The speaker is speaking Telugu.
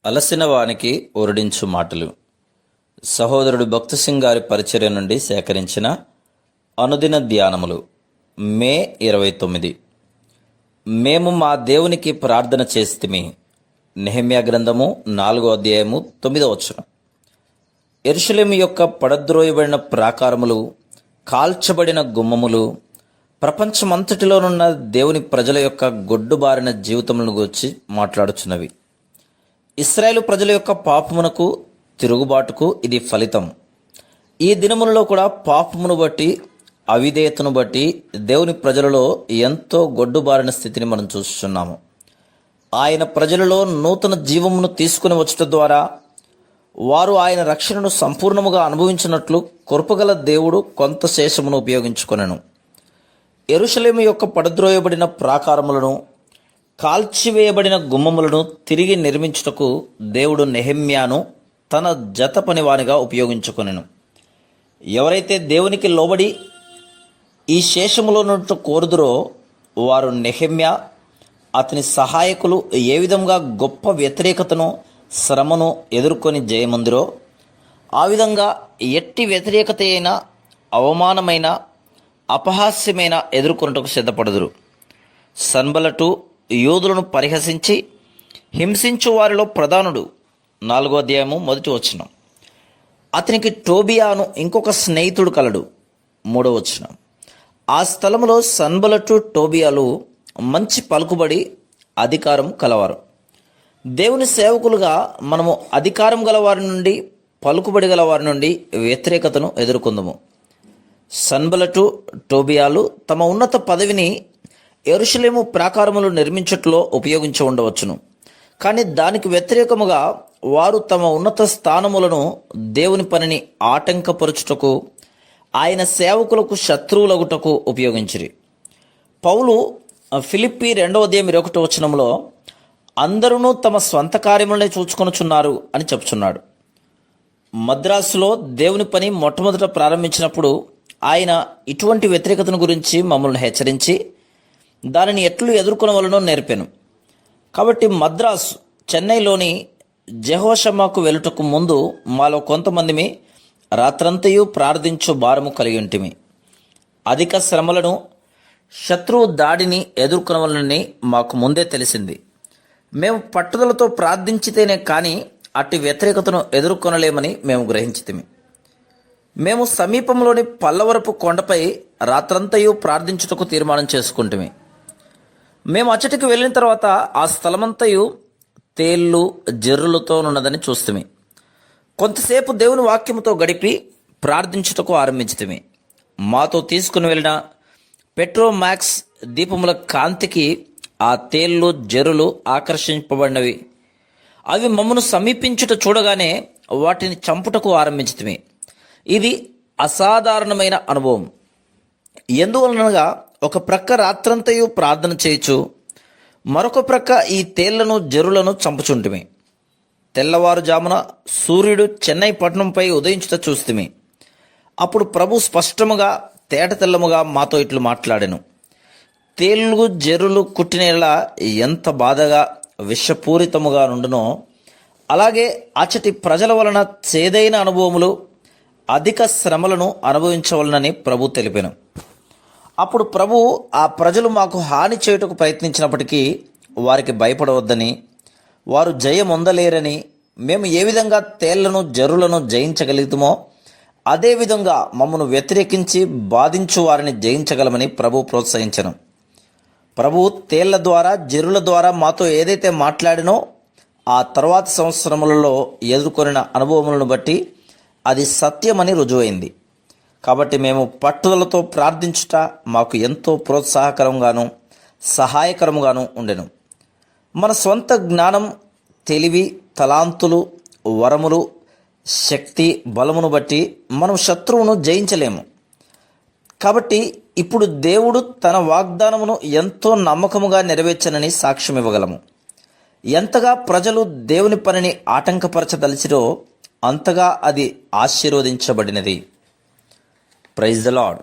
అలసిన వానికి ఊరడించు మాటలు. సహోదరుడు భక్తి సింగ్ గారి పరిచర్య నుండి సేకరించిన అనుదిన ధ్యానములు. మే 29. మేము మా దేవునికి ప్రార్థన చేస్తిమి. నెహెమ్యా గ్రంథము 4వ అధ్యాయము 9వ వచనం. యెరూషలేము యొక్క పడద్రోయబడిన ప్రాకారములు, కాల్చబడిన గుమ్మములు, ప్రపంచమంతటిలోనున్న దేవుని ప్రజల యొక్క గొడ్డుబారిన జీవితములను గూర్చి మాట్లాడుచున్నవి. ఇశ్రాయేలు ప్రజల యొక్క పాపమునకు, తిరుగుబాటుకు ఇది ఫలితం. ఈ దినములలో కూడా పాపమును బట్టి, అవిధేయతను బట్టి దేవుని ప్రజలలో ఎంతో గొడ్డుబారిన స్థితిని మనం చూస్తున్నాము. ఆయన ప్రజలలో నూతన జీవమును తీసుకుని వచ్చటం ద్వారా వారు ఆయన రక్షణను సంపూర్ణముగా అనుభవించినట్లు కృపగల దేవుడు కొంత శేషమును ఉపయోగించుకొనెను. యెరూషలేము యొక్క పడద్రోయబడిన ప్రాకారములను, కాల్చివేయబడిన గుమ్మములను తిరిగి నిర్మించుటకు దేవుడు నెహెమ్యాను తన జత పనివానిగా ఉపయోగించుకొనెను. ఎవరైతే దేవునికి లోబడి ఈ శేషములో నుండి కోరుదురో వారు నెహెమ్యా, అతని సహాయకులు ఏ విధంగా గొప్ప వ్యతిరేకతను, శ్రమను ఎదుర్కొని జయమందిరో ఆ విధంగా ఎట్టి వ్యతిరేకత అయినా, అవమానమైన, అపహాస్యమైన ఎదుర్కొనుటకు సిద్ధపడుదురు. సన్బలటు యోధులను పరిహసించి హింసించు వారిలో ప్రధానుడు. 4వ అధ్యాయము 1వ వచనం. అతనికి టోబియాను ఇంకొక స్నేహితుడు కలడు. 3వ వచనం. ఆ స్థలములో సన్బలటు, టోబియాలు మంచి పలుకుబడి, అధికారం కలవారు. దేవుని సేవకులుగా మనము అధికారం గలవారి నుండి, పలుకుబడి గలవారి నుండి వ్యతిరేకతను ఎదుర్కొందుము. సన్బలటు, టోబియాలు తమ ఉన్నత పదవిని యెరూషలేము ప్రాకారములు నిర్మించట్లో ఉపయోగించి ఉండవచ్చును. కానీ దానికి వ్యతిరేకముగా వారు తమ ఉన్నత స్థానములను, దేవుని పనిని ఆటంకపరచుటకు, ఆయన సేవకులకు శత్రువులగుటకు ఉపయోగించిరి. పౌలు ఫిలిప్పీ 2వ అధ్యాయం 21వ వచనంలో అందరూ తమ స్వంత కార్యములనే చూచుకొనుచున్నారు అని చెప్పుచున్నాడు. మద్రాసులో దేవుని పని మొట్టమొదట ప్రారంభించినప్పుడు ఆయన ఇటువంటి వ్యతిరేకతను గురించి మమ్మల్ని హెచ్చరించి దానిని ఎట్లు ఎదుర్కొనవలనో నేర్పాను. కాబట్టి మద్రాసు, చెన్నైలోని జెహోషమాకు వెలుటకు ముందు మాలో కొంతమందిమి రాత్రంతయు ప్రార్థించు భారము కలిగి ఉంటిమి. అధిక శ్రమలను, శత్రువు దాడిని ఎదుర్కొనవలనని మాకు ముందే తెలిసింది. మేము పట్టుదలతో ప్రార్థించితేనే కానీ అట్టి వ్యతిరేకతను ఎదుర్కొనలేమని మేము గ్రహించితిమి. మేము సమీపంలోని పల్లవరపు కొండపై రాత్రంతయు ప్రార్థించుటకు తీర్మానం చేసుకుంటుమి. మేము అచ్చటికి వెళ్ళిన తర్వాత ఆ స్థలమంతయు తేళ్ళు, జర్రులతో ఉన్నదని చూస్తుమి. కొంతసేపు దేవుని వాక్యముతో గడిపి ప్రార్థించుటకు ఆరంభించితిమి. మాతో తీసుకుని వెళ్ళిన పెట్రోమాక్స్ దీపముల కాంతికి ఆ తేళ్ళు, జర్రులు ఆకర్షింపబడినవి. అవి మమ్మను సమీపించుట చూడగానే వాటిని చంపుటకు ఆరంభించితిమి. ఇది అసాధారణమైన అనుభవం. ఎందువలనగా ఒక ప్రక్క రాత్రంతయు ప్రార్థన చేయొచ్చు, మరొక ప్రక్క ఈ తేళ్లను, జరులను చంపుచుంటిమి. తెల్లవారుజామున సూర్యుడు చెన్నై పట్టణంపై ఉదయించుట చూస్తిమి. అప్పుడు ప్రభు స్పష్టముగా, తేట తెల్లముగా మాతో ఇట్లు మాట్లాడెను. తేళ్ళు, జరులు కుట్టినలా ఎంత బాధగా, విషపూరితముగా నుండునో అలాగే అచ్చటి ప్రజల వలన చేదైన అనుభవములు, అధిక శ్రమలను అనుభవించవలనని ప్రభు తెలిపాను. అప్పుడు ప్రభు ఆ ప్రజలు మాకు హాని చేయుటకు ప్రయత్నించినప్పటికీ వారికి భయపడవద్దని, వారు జయమొందలేరని, మేము ఏ విధంగా తేళ్లను, జరులను జయించగలుగుతామో అదేవిధంగా మమ్మను వ్యతిరేకించి బాధించు వారిని జయించగలమని ప్రభు ప్రోత్సహించను. ప్రభు తేళ్ల ద్వారా, జరుల ద్వారా మాతో ఏదైతే మాట్లాడినో ఆ తర్వాత సంవత్సరములలో ఎదుర్కొనిన అనుభవములను బట్టి అది సత్యమని రుజువైంది. కాబట్టి మేము పట్టుదలతో ప్రార్థించుట మాకు ఎంతో ప్రోత్సాహకరంగాను, సహాయకరంగాను ఉండెను. మన స్వంత జ్ఞానం, తెలివి, తలాంతులు, వరములు, శక్తి, బలమును బట్టి మనం శత్రువును జయించలేము. కాబట్టి ఇప్పుడు దేవుడు తన వాగ్దానమును ఎంతో నమ్మకముగా నెరవేర్చనని సాక్ష్యం ఇవ్వగలము. ఎంతగా ప్రజలు దేవుని పనిని ఆటంకపరచదలిచిరో అంతగా అది ఆశీర్వదించబడినది. Praise the lord.